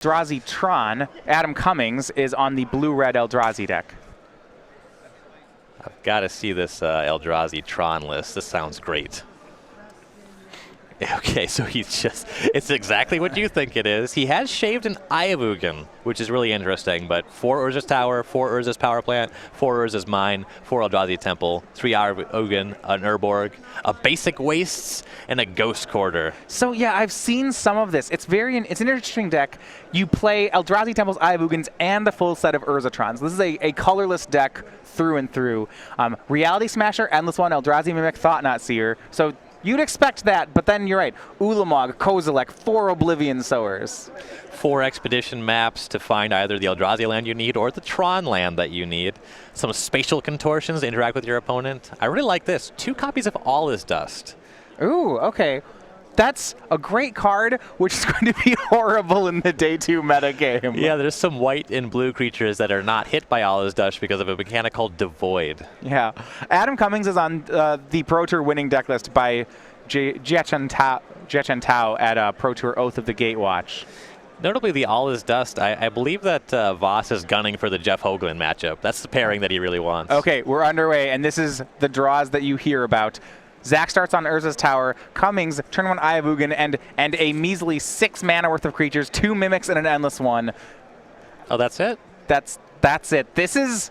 Eldrazi Tron, Adam Cummings, is on the blue-red Eldrazi deck. I've got to see this Eldrazi Tron list. This sounds great. Okay, so it's exactly what you think it is. He has shaved an Ayavugan, which is really interesting, but 4 Urza's Tower, 4 Urza's Power Plant, 4 Urza's Mine, 4 Eldrazi Temple, 3 Ayavugan, an Urborg, a Basic Wastes, and a Ghost Quarter. So yeah, I've seen some of this. It's an interesting deck. You play Eldrazi Temples, Ayavugans, and the full set of Urzatrons. This is a colorless deck through and through. Reality Smasher, Endless One, Eldrazi Mimic, Thought Not Seer. So you'd expect that, but then you're right. Ulamog, Kozilek, 4 Oblivion Sowers. 4 expedition maps to find either the Eldrazi land you need or the Tron land that you need. Some spatial contortions to interact with your opponent. I really like this. 2 copies of All Is Dust. Ooh, okay. That's a great card, which is going to be horrible in the day 2 meta game. Yeah, there's some white and blue creatures that are not hit by All Is Dust because of a mechanic called Devoid. Yeah. Adam Cummings is on the Pro Tour winning deck list by Jiechen Tao at Pro Tour Oath of the Gatewatch. Notably, the All Is Dust, I believe that Voss is gunning for the Jeff Hoagland matchup. That's the pairing that he really wants. Okay, we're underway, and this is the draws that you hear about. Zach starts on Urza's Tower, Cummings, turn 1 Ayavugan, and a measly 6 mana worth of creatures, 2 Mimics and an Endless One. Oh, that's it? That's it.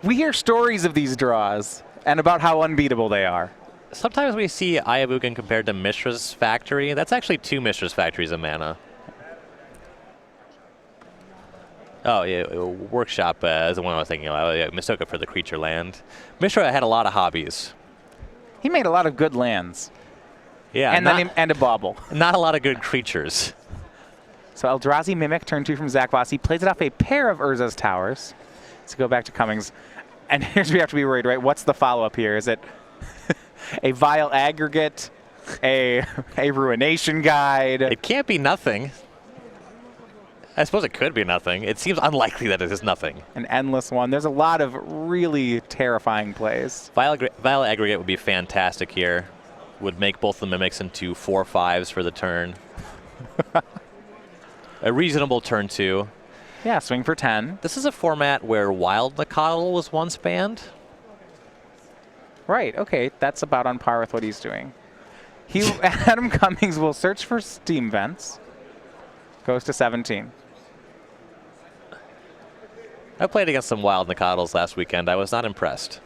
We hear stories of these draws and about how unbeatable they are. Sometimes we see Ayavugan compared to Mishra's Factory. That's actually 2 Mishra's Factories of mana. Oh, yeah, Workshop is the one I was thinking of. I mistook it for the creature land. Mishra had a lot of hobbies. He made a lot of good lands. Yeah, and a bauble. Not a lot of good creatures. So Eldrazi Mimic, turn 2 from Zach Voss. He plays it off a pair of Urza's Towers. Let's go back to Cummings. And here's where we have to be worried, right? What's the follow-up here? Is it a Vile Aggregate, a Ruination Guide? It can't be nothing. I suppose it could be nothing. It seems unlikely that it is nothing. An Endless One. There's a lot of really terrifying plays. Vile Aggregate would be fantastic here. Would make both the Mimics into 4/5s for the turn. A reasonable turn 2. Yeah, swing for 10. This is a format where Wild Nacatl was once banned. Right, okay. That's about on par with what he's doing. Adam Cummings will search for Steam Vents. Goes to 17. I played against some Wild Nacatls last weekend. I was not impressed.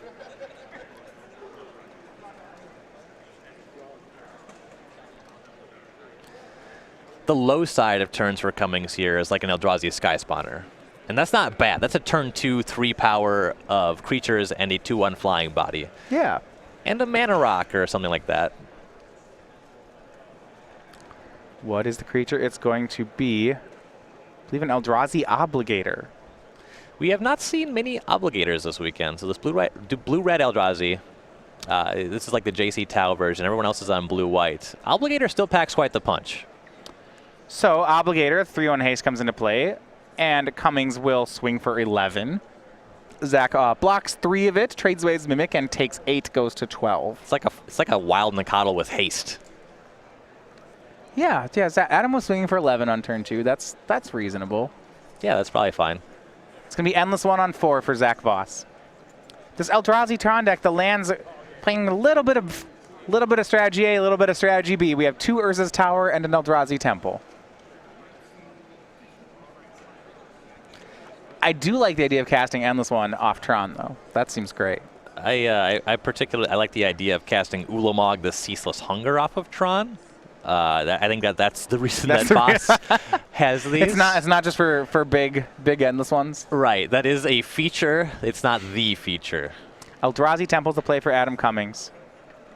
The low side of turns for Cummings here is like an Eldrazi Sky Spawner. And that's not bad. That's a turn 2, 3 power of creatures and a 2/1 flying body. Yeah. And a Mana Rock or something like that. What is the creature? It's going to be, I believe, an Eldrazi Obligator. We have not seen many Obligators this weekend. So this blue-red Eldrazi, this is like the JC Tau version. Everyone else is on blue-white. Obligator still packs quite the punch. So Obligator, 3/1 haste comes into play, and Cummings will swing for 11. Zach blocks 3 of it, trades away his Mimic, and takes 8, goes to 12. It's like a Wild Nacatl with haste. Yeah. Adam was swinging for 11 on turn 2. That's reasonable. Yeah, that's probably fine. It's going to be Endless One on 4 for Zach Voss. This Eldrazi Tron deck, the lands playing a little bit of strategy A, a little bit of strategy B. We have 2 Urza's Tower and an Eldrazi Temple. I do like the idea of casting Endless One off Tron, though. That seems great. I particularly like the idea of casting Ulamog the Ceaseless Hunger off of Tron. I think that's the reason that Voss has these. It's not just for big Endless Ones. Right. That is a feature. It's not the feature. Eldrazi Temple to play for Adam Cummings.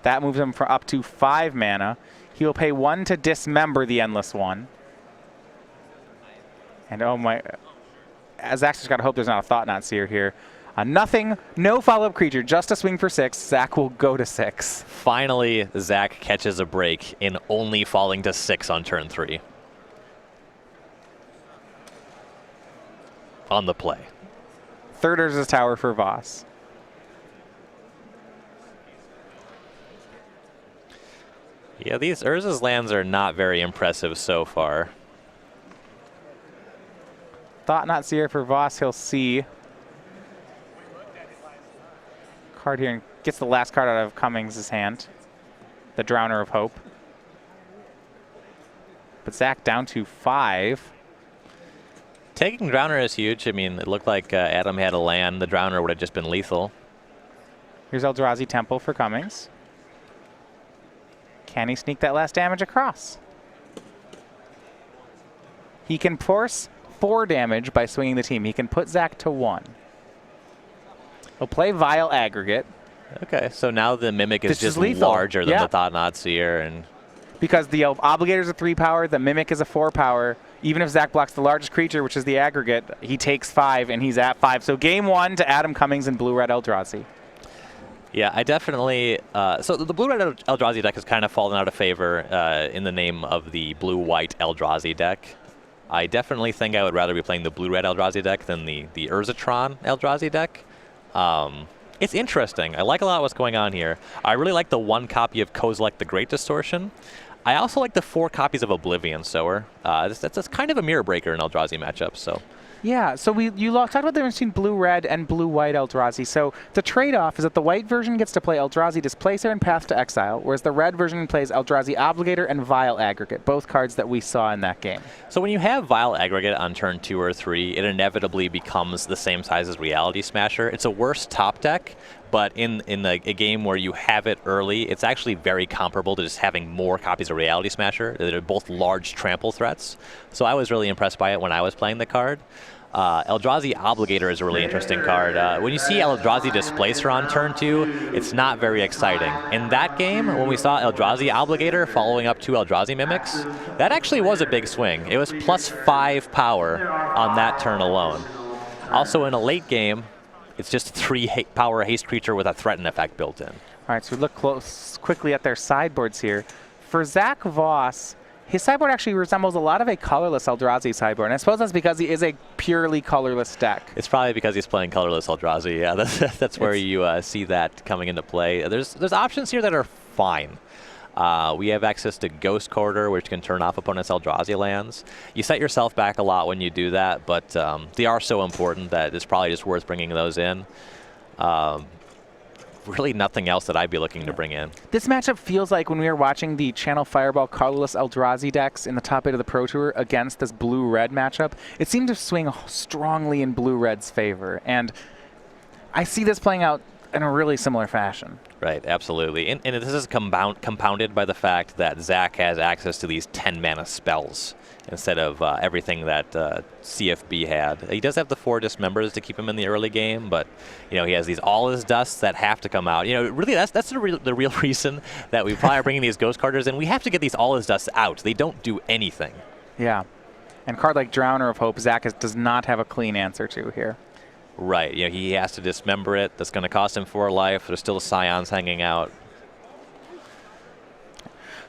That moves him for up to 5 mana. He will pay 1 to dismember the Endless One. And oh my, Zach's just got to hope there's not a Thought Not Seer here. Nothing, no follow-up creature, just a swing for 6. Zach will go to 6. Finally, Zach catches a break in only falling to 6 on turn 3. On the play. Third Urza's Tower for Voss. Yeah, these Urza's lands are not very impressive so far. Thought Not Seer for Voss. He'll see card here and gets the last card out of Cummings' hand, the Drowner of Hope. But Zach down to 5. Taking Drowner is huge. I mean, it looked like Adam had a land. The Drowner would have just been lethal. Here's Eldrazi Temple for Cummings. Can he sneak that last damage across? He can force 4 damage by swinging the team. He can put Zach to 1. He'll play Vile Aggregate. Okay, so now the Mimic is just lethal. larger than the Thought Not Seer. And because the Obligator is a 3 power, the Mimic is a 4 power. Even if Zach blocks the largest creature, which is the Aggregate, he takes 5 and he's at 5. So game 1 to Adam Cummings and Blue-Red Eldrazi. Yeah, I definitely. So the Blue-Red Eldrazi deck has kind of fallen out of favor in the name of the Blue-White Eldrazi deck. I definitely think I would rather be playing the Blue-Red Eldrazi deck than the Urzatron Eldrazi deck. It's interesting. I like a lot of what's going on here. I really like the 1 copy of Kozilek the Great Distortion. I also like the 4 copies of Oblivion Sower. That's kind of a mirror breaker in Eldrazi matchups. So. Yeah, so you talked about the difference between blue-red and blue-white Eldrazi. So the trade-off is that the white version gets to play Eldrazi Displacer and Path to Exile, whereas the red version plays Eldrazi Obligator and Vile Aggregate, both cards that we saw in that game. So when you have Vile Aggregate on turn 2 or 3, it inevitably becomes the same size as Reality Smasher. It's a worse top deck, but in a game where you have it early, it's actually very comparable to just having more copies of Reality Smasher. They're both large trample threats. So I was really impressed by it when I was playing the card. Eldrazi Obligator is a really interesting card. When you see Eldrazi Displacer on turn 2, it's not very exciting. In that game, when we saw Eldrazi Obligator following up 2 Eldrazi Mimics, that actually was a big swing. It was plus 5 power on that turn alone. Also in a late game, it's just 3 power haste creature with a threaten effect built in. All right, so we look quickly at their sideboards here. For Zach Voss, his sideboard actually resembles a lot of a colorless Eldrazi sideboard, and I suppose that's because he is a purely colorless deck. It's probably because he's playing colorless Eldrazi. Yeah, that's where you see that coming into play. There's options here that are fine. We have access to Ghost Quarter, which can turn off opponents' Eldrazi lands. You set yourself back a lot when you do that, but they are so important that it's probably just worth bringing those in. Really nothing else that I'd be looking to bring in. This matchup feels like when we were watching the Channel Fireball colorless Eldrazi decks in the top 8 of the Pro Tour against this blue-red matchup, it seemed to swing strongly in blue-red's favor. And I see this playing out in a really similar fashion. Right, absolutely. And this is compounded by the fact that Zach has access to these 10-mana spells instead of everything that CFB had. He does have the 4 Dismembers to keep him in the early game, but he has these All Is Dust that have to come out. Really, that's the real reason that we probably are bringing these Ghost Carders in. We have to get these All Is Dust out. They don't do anything. Yeah, and a card like Drowner of Hope, Zach does not have a clean answer to here. Right, he has to dismember it. That's going to cost him 4 life. There's still Scions hanging out.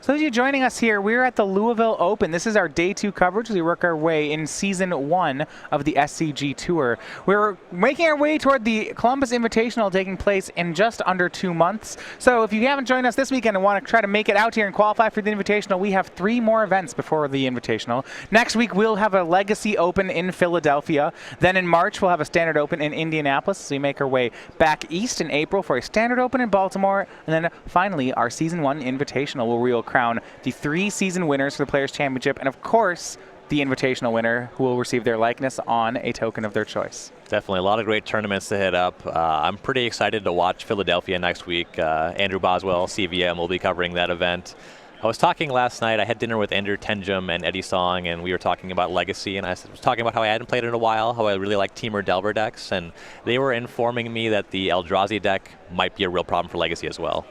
So as you're joining us here, we're at the Louisville Open. This is our day 2 coverage as we work our way in season 1 of the SCG Tour. We're making our way toward the Columbus Invitational taking place in just under 2 months. So if you haven't joined us this weekend and want to try to make it out here and qualify for the Invitational, we have 3 more events before the Invitational. Next week, we'll have a Legacy Open in Philadelphia. Then in March, we'll have a Standard Open in Indianapolis. So we make our way back east in April for a Standard Open in Baltimore. And then finally, our Season 1 Invitational, where we will crown the 3 season winners for the Players' Championship, and of course, the Invitational winner, who will receive their likeness on a token of their choice. Definitely a lot of great tournaments to hit up. I'm pretty excited to watch Philadelphia next week. Andrew Boswell, CVM, will be covering that event. I was talking last night, I had dinner with Andrew Tenjum and Eddie Song, and we were talking about Legacy, and I was talking about how I hadn't played it in a while, how I really like Temur Delver decks, and they were informing me that the Eldrazi deck might be a real problem for Legacy as well.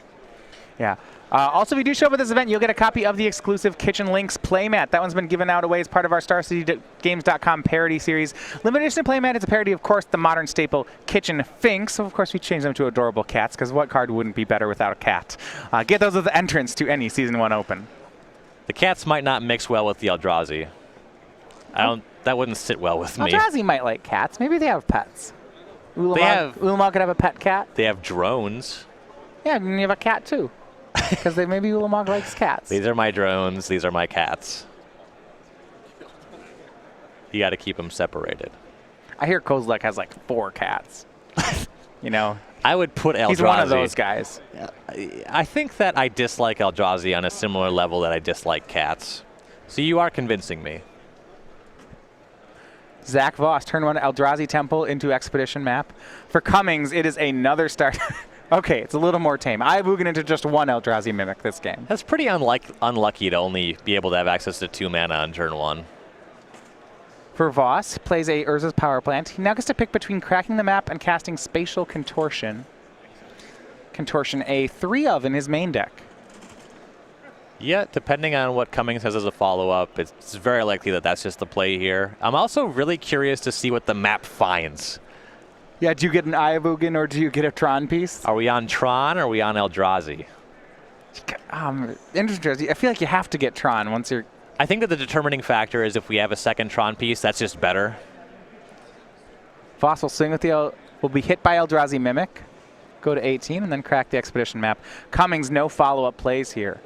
Yeah. Also, if you do show up at this event, you'll get a copy of the exclusive Kitchen Links playmat. That one's been given out away as part of our StarCityGames.com parody series. Limited edition playmat is a parody, of course, the modern staple Kitchen Finks. So, of course, we changed them to adorable cats, because what card wouldn't be better without a cat? Get those as the entrance to any Season 1 Open. The cats might not mix well with the Eldrazi. That wouldn't sit well with me. Eldrazi might like cats. Maybe they have pets. Ulamog could have a pet cat. They have drones. Yeah, and you have a cat, too. Because maybe Ulamog likes cats. These are my drones. These are my cats. You got to keep them separated. I hear Kozilek has like 4 cats. You know, I would put Eldrazi. he's one of those guys. I think that I dislike Eldrazi on a similar level that I dislike cats. So you are convincing me. Zach Voss, turn 1 Eldrazi Temple into Expedition map. For Cummings, it is another start. Okay, it's a little more tame. I have Ugin into just 1 Eldrazi Mimic this game. That's pretty unlucky to only be able to have access to 2 mana on turn 1. For Voss, plays a Urza's Power Plant. He now gets to pick between cracking the map and casting Spatial Contortion. Contortion a 3 of in his main deck. Yeah, depending on what Cummings has as a follow-up, it's very likely that that's just the play here. I'm also really curious to see what the map finds. Yeah, do you get an Eye of Ugin or do you get a Tron piece? Are we on Tron or are we on Eldrazi? Interesting. I feel like you have to get Tron once you're... I think that the determining factor is if we have a second Tron piece, that's just better. Voss will swing with the... will be hit by Eldrazi Mimic, go to 18, and then crack the Expedition map. Cummings, no follow-up plays here.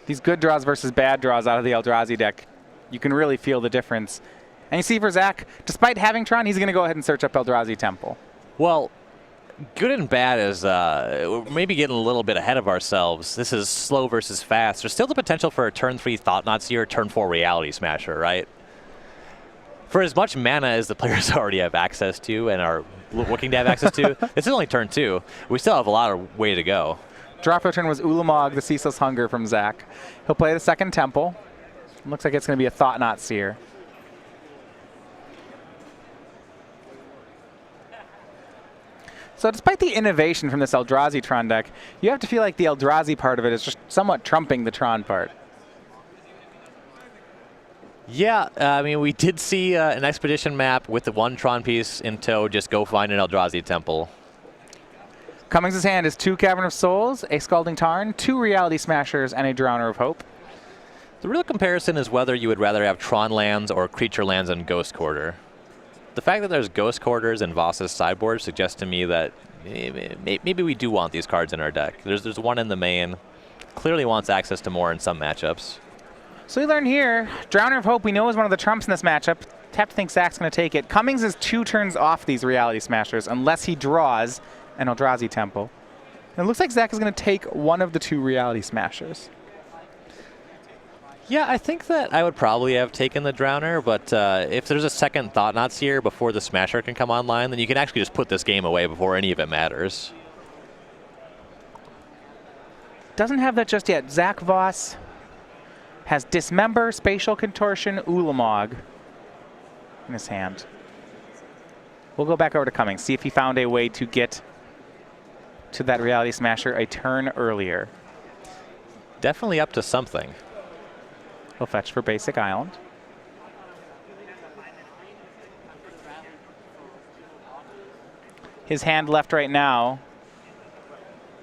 These good draws versus bad draws out of the Eldrazi deck, you can really feel the difference. And you see for Zach, despite having Tron, he's going to go ahead and search up Eldrazi Temple. Well, good and bad is we're maybe getting a little bit ahead of ourselves. This is slow versus fast. There's still the potential for a turn 3 Thought-Knot Seer, turn 4 Reality Smasher, right? For as much mana as the players already have access to and are looking to have access to, this is only turn 2. We still have a lot of way to go. Draw for turn was Ulamog, the Ceaseless Hunger from Zach. He'll play the second Temple. Looks like it's going to be a Thought-Knot Seer. So despite the innovation from this Eldrazi Tron deck, you have to feel like the Eldrazi part of it is just somewhat trumping the Tron part. Yeah, I mean, we did see an Expedition map with the 1 Tron piece in tow, just go find an Eldrazi Temple. Cummings' hand is 2 Cavern of Souls, a Scalding Tarn, 2 Reality Smashers, and a Drowner of Hope. The real comparison is whether you would rather have Tron lands or Creature lands on Ghost Quarter. The fact that there's Ghost Quarters in Voss's sideboard suggests to me that maybe we do want these cards in our deck. There's one in the main. Clearly wants access to more in some matchups. So we learn here, Drowner of Hope we know is one of the trumps in this matchup. Have to think Zach's going to take it. Cummings is 2 turns off these Reality Smashers unless he draws an Eldrazi Temple. And it looks like Zach is going to take one of the 2 Reality Smashers. Yeah, I think that I would probably have taken the Drowner, but if there's a second Thought-Knot Seer before the Smasher can come online, then you can actually just put this game away before any of it matters. Doesn't have that just yet. Zach Voss has Dismember, Spatial Contortion, Ulamog in his hand. We'll go back over to Cummings, see if he found a way to get to that Reality Smasher a turn earlier. Definitely up to something. He'll fetch for Basic Island. His hand left right now,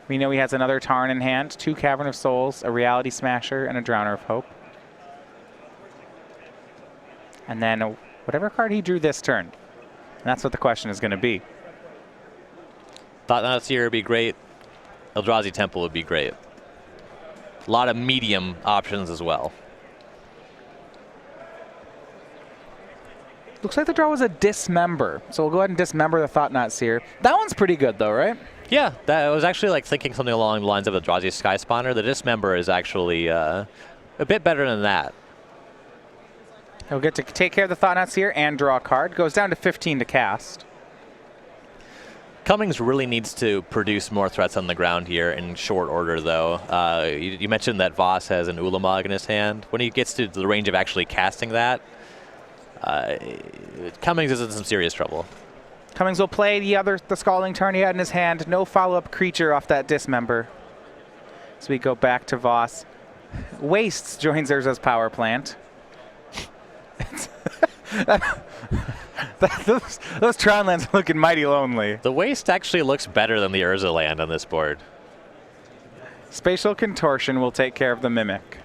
we know he has another Tarn in hand, 2 Cavern of Souls, a Reality Smasher, and a Drowner of Hope. And then whatever card he drew this turn. And that's what the question is going to be. Thought-Knot Seer would be great. Eldrazi Temple would be great. A lot of medium options as well. Looks like the draw was a Dismember. So we'll go ahead and Dismember the Thought-Knot Seer. That one's pretty good though, right? Yeah, that was actually like thinking something along the lines of the Eldrazi Sky Spawner. The Dismember is actually a bit better than that. He'll get to take care of the Thought-Knot Seer and draw a card. Goes down to 15 to cast. Cummings really needs to produce more threats on the ground here in short order, though. You mentioned that Voss has an Ulamog in his hand. When he gets to the range of actually casting that, Cummings is in some serious trouble. Cummings will play the Scalding Tarn he had in his hand. No follow-up creature off that Dismember. So we go back to Voss. Wastes joins Urza's Power Plant. those Tron lands are looking mighty lonely. The Waste actually looks better than the Urza land on this board. Spatial Contortion will take care of the Mimic.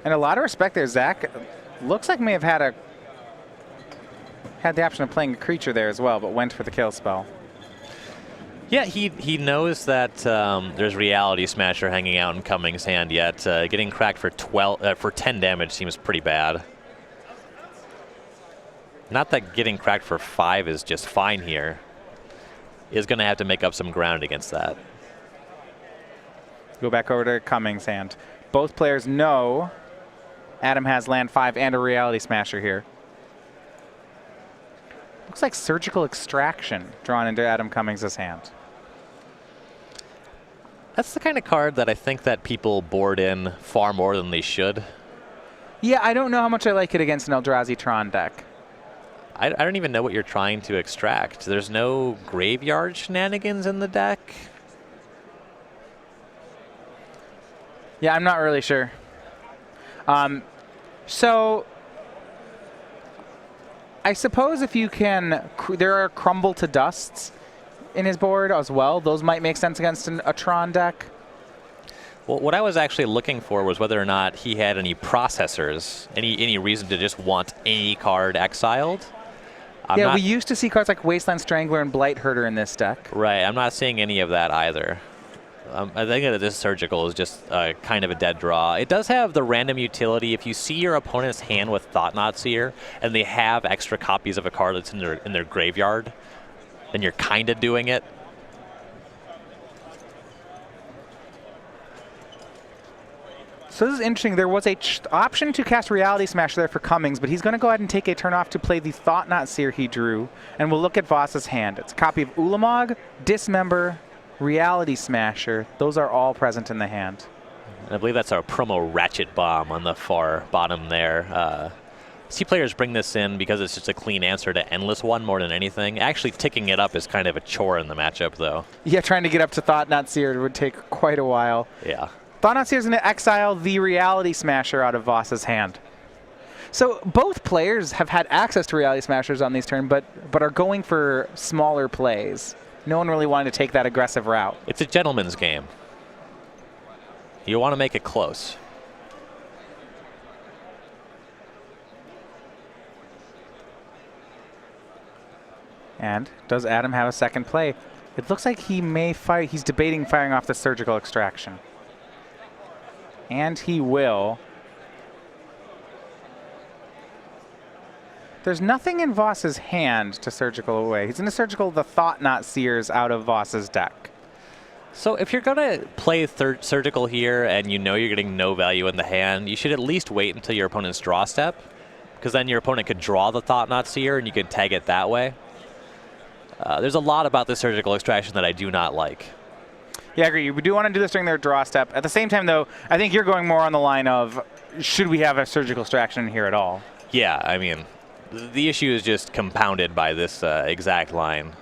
And a lot of respect there, Zach. Looks like may have had the option of playing a creature there as well, but went for the kill spell. Yeah, he knows that there's Reality Smasher hanging out in Cummings' hand, yet getting cracked for 10 damage seems pretty bad. Not that getting cracked for 5 is just fine here. Is going to have to make up some ground against that. Go back over to Cummings' hand. Both players know Adam has land 5 and a Reality Smasher here. Looks like Surgical Extraction drawn into Adam Cummings' hand. That's the kind of card that I think that people board in far more than they should. Yeah, I don't know how much I like it against an Eldrazi Tron deck. I don't even know what you're trying to extract. There's no graveyard shenanigans in the deck. Yeah, I'm not really sure. So I suppose if you can, there are Crumble to Dusts in his board as well. Those might make sense against a Tron deck. Well, what I was actually looking for was whether or not he had any processors, any reason to just want any card exiled. We used to see cards like Wasteland Strangler and Blight Herder in this deck. Right, I'm not seeing any of that either. I think that this Surgical is just kind of a dead draw. It does have the random utility. If you see your opponent's hand with Thought-Knot Seer and they have extra copies of a card that's in their graveyard, then you're kind of doing it. So this is interesting. There was a option to cast Reality Smash there for Cummings, but he's going to go ahead and take a turn off to play the Thought-Knot Seer he drew, and we'll look at Voss's hand. It's a copy of Ulamog, Dismember, Reality Smasher. Those are all present in the hand. I believe that's our promo Ratchet Bomb on the far bottom there. See players bring this in because it's just a clean answer to Endless One more than anything. Actually ticking it up is kind of a chore in the matchup, though. Yeah, trying to get up to Thought-Knot Seer would take quite a while. Yeah. Thought-Knot Seer is going to exile the Reality Smasher out of Voss's hand. So both players have had access to Reality Smashers on these turns, but are going for smaller plays. No one really wanted to take that aggressive route. It's a gentleman's game. You want to make it close. And does Adam have a second play? It looks like he may fire. He's debating firing off the Surgical Extraction. And he will. There's nothing in Voss's hand to Surgical away. He's going to Surgical the Thought-Knot Seers out of Voss's deck. So if you're going to play Surgical here and you know you're getting no value in the hand, you should at least wait until your opponent's draw step, because then your opponent could draw the Thought-Knot Seer and you could tag it that way. There's a lot about this Surgical Extraction that I do not like. Yeah, I agree. We do want to do this during their draw step. At the same time, though, I think you're going more on the line of, should we have a Surgical Extraction in here at all? Yeah, I mean, the issue is just compounded by this exact line.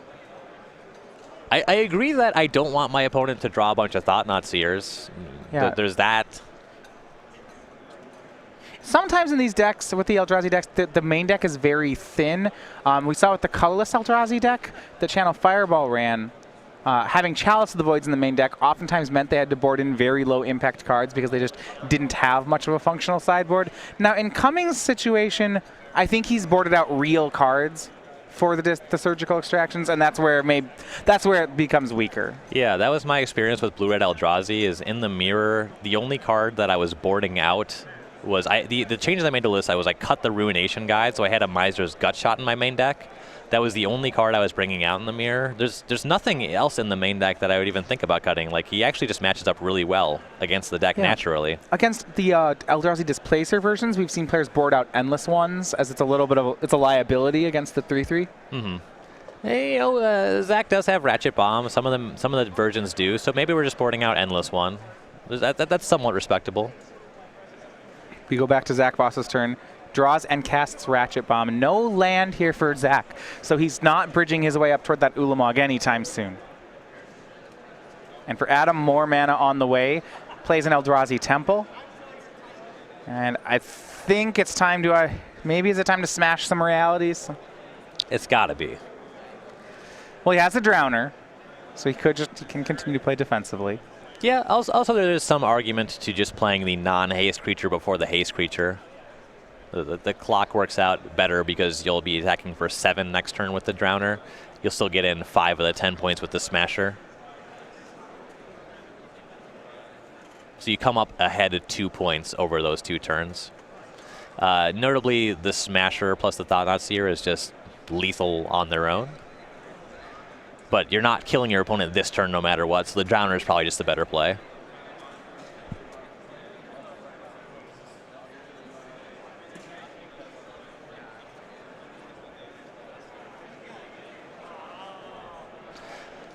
I agree that I don't want my opponent to draw a bunch of Thought-Knot Seers. Yeah. There's that. Sometimes in these decks, with the Eldrazi decks, the main deck is very thin. We saw with the colorless Eldrazi deck, the Channel Fireball ran. Having Chalice of the Voids in the main deck oftentimes meant they had to board in very low impact cards because they just didn't have much of a functional sideboard. Now in Cummings' situation, I think he's boarded out real cards for the Surgical Extractions, and that's where it becomes weaker. Yeah, that was my experience with Blue-Red Eldrazi. Is in the mirror, the only card that I was boarding out was the changes I made to the list. I cut the Ruination Guide, so I had a Miser's Gutshot in my main deck. That was the only card I was bringing out in the mirror. There's nothing else in the main deck that I would even think about cutting. Like, he actually just matches up really well against the deck naturally. Against the Eldrazi Displacer versions, we've seen players board out Endless Ones, as it's a little bit of it's a liability against the 3/3. Mm-hmm. Hey, Zach does have Ratchet Bomb. Some of the versions do. So maybe we're just boarding out Endless One. That's somewhat respectable. We go back to Zach Voss's turn. Draws and casts Ratchet Bomb. No land here for Zach, so he's not bridging his way up toward that Ulamog anytime soon. And for Adam, more mana on the way. Plays an Eldrazi Temple. And I think it's time to, maybe is it time to smash some realities? It's gotta be. Well, he has a Drowner, so he can continue to play defensively. Yeah, also there's some argument to just playing the non-haste creature before the haste creature. The clock works out better because you'll be attacking for 7 next turn with the Drowner. you'll still get in 5 of the 10 points with the Smasher. So you come up ahead of 2 points over those 2 turns. Notably, the Smasher plus the Thought-Knot Seer is just lethal on their own. But you're not killing your opponent this turn no matter what, so the Drowner is probably just the better play.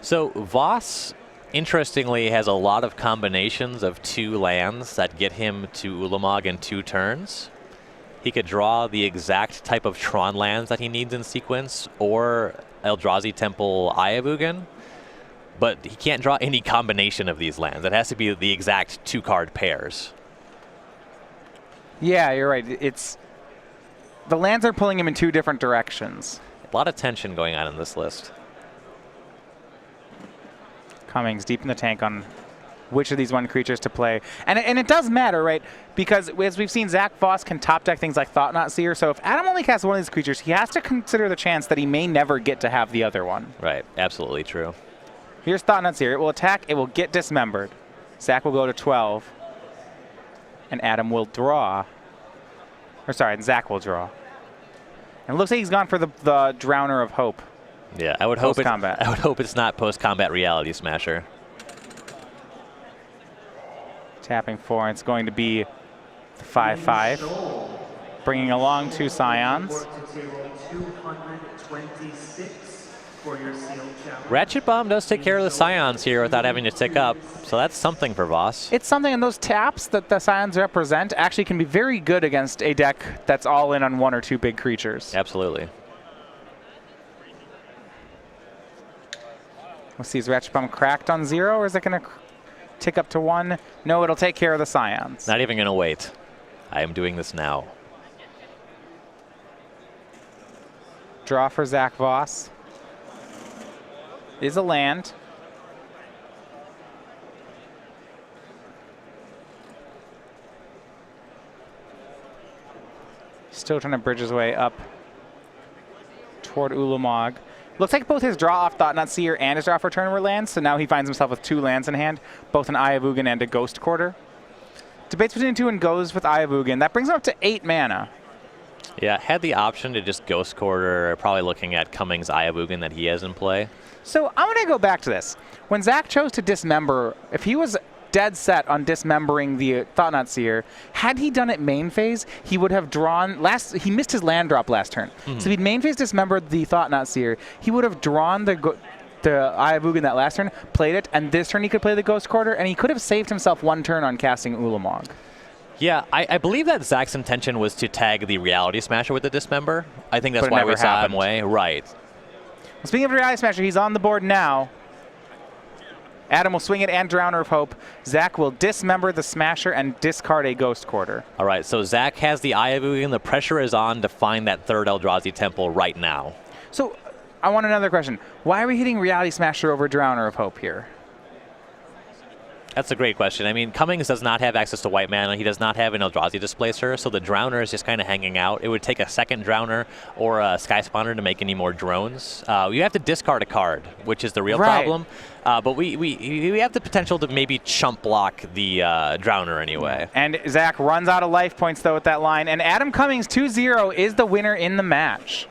So Voss, interestingly, has a lot of combinations of 2 lands that get him to Ulamog in 2 turns. He could draw the exact type of Tron lands that he needs in sequence, or Eldrazi Temple Ayavugan, but he can't draw any combination of these lands. It has to be the exact 2-card pairs. Yeah, you're right. It's the lands are pulling him in 2 different directions. A lot of tension going on in this list. Cummings deep in the tank on which of these 1 creatures to play. And it does matter, right? Because as we've seen, Zach Voss can top deck things like Thought-Knot Seer. So if Adam only casts one of these creatures, he has to consider the chance that he may never get to have the other one. Right, absolutely true. Here's Thought-Knot Seer. It will attack, it will get dismembered. Zach will go to 12. And Adam will draw. Or sorry, and Zach will draw. And it looks like he's gone for the Drowner of Hope. Yeah, I would hope Post-combat. it's not post-combat Reality Smasher. Tapping 4, and it's going to be the 5/5, bringing along 2 Scions. Ratchet Bomb does take care of the Scions here without having to tick up, so that's something for Voss. It's something, and those taps that the Scions represent actually can be very good against a deck that's all in on 1 or 2 big creatures. Absolutely. Let's see, is Ratchet Bomb cracked on 0, or is it going to tick up to 1? No, it'll take care of the Scions. Not even going to wait. I am doing this now. Draw for Zach Voss. Is a land. Still trying to bridge his way up toward Ulamog. Looks like both his draw off Thought-Knot Seer and his draw for turn were lands, so now he finds himself with 2 lands in hand, both an Ayavugan and a Ghost Quarter. Debates between 2 and goes with Ayavugan. That brings him up to 8 mana. Yeah, had the option to just Ghost Quarter, probably looking at Cummings Ayavugan that he has in play. So I'm going to go back to this. When Zach chose to dismember, if he was dead set on dismembering the Thought-Knot Seer, had he done it main phase, he would have drawn he missed his land drop last turn. So if he'd main phase dismembered the Thought-Knot Seer, he would have drawn the Ayavugan that last turn, played it, and this turn he could play the Ghost Quarter, and he could have saved himself 1 turn on casting Ulamog. Yeah, I believe that Zach's intention was to tag the Reality Smasher with the Dismember. I think that's why we saw him away. Right. Well, speaking of Reality Smasher, he's on the board now. Adam will swing it and Drowner of Hope. Zach will dismember the Smasher and discard a Ghost Quarter. All right, so Zach has the Ayavugan. The pressure is on to find that 3rd Eldrazi Temple right now. So I want another question. Why are we hitting Reality Smasher over Drowner of Hope here? That's a great question. I mean, Cummings does not have access to white mana. He does not have an Eldrazi Displacer, so the Drowner is just kind of hanging out. It would take a 2nd Drowner or a Sky Spawner to make any more drones. You have to discard a card, which is the real problem. But we have the potential to maybe chump block the Drowner anyway. And Zach runs out of life points, though, with that line. And Adam Cummings, 2-0, is the winner in the match.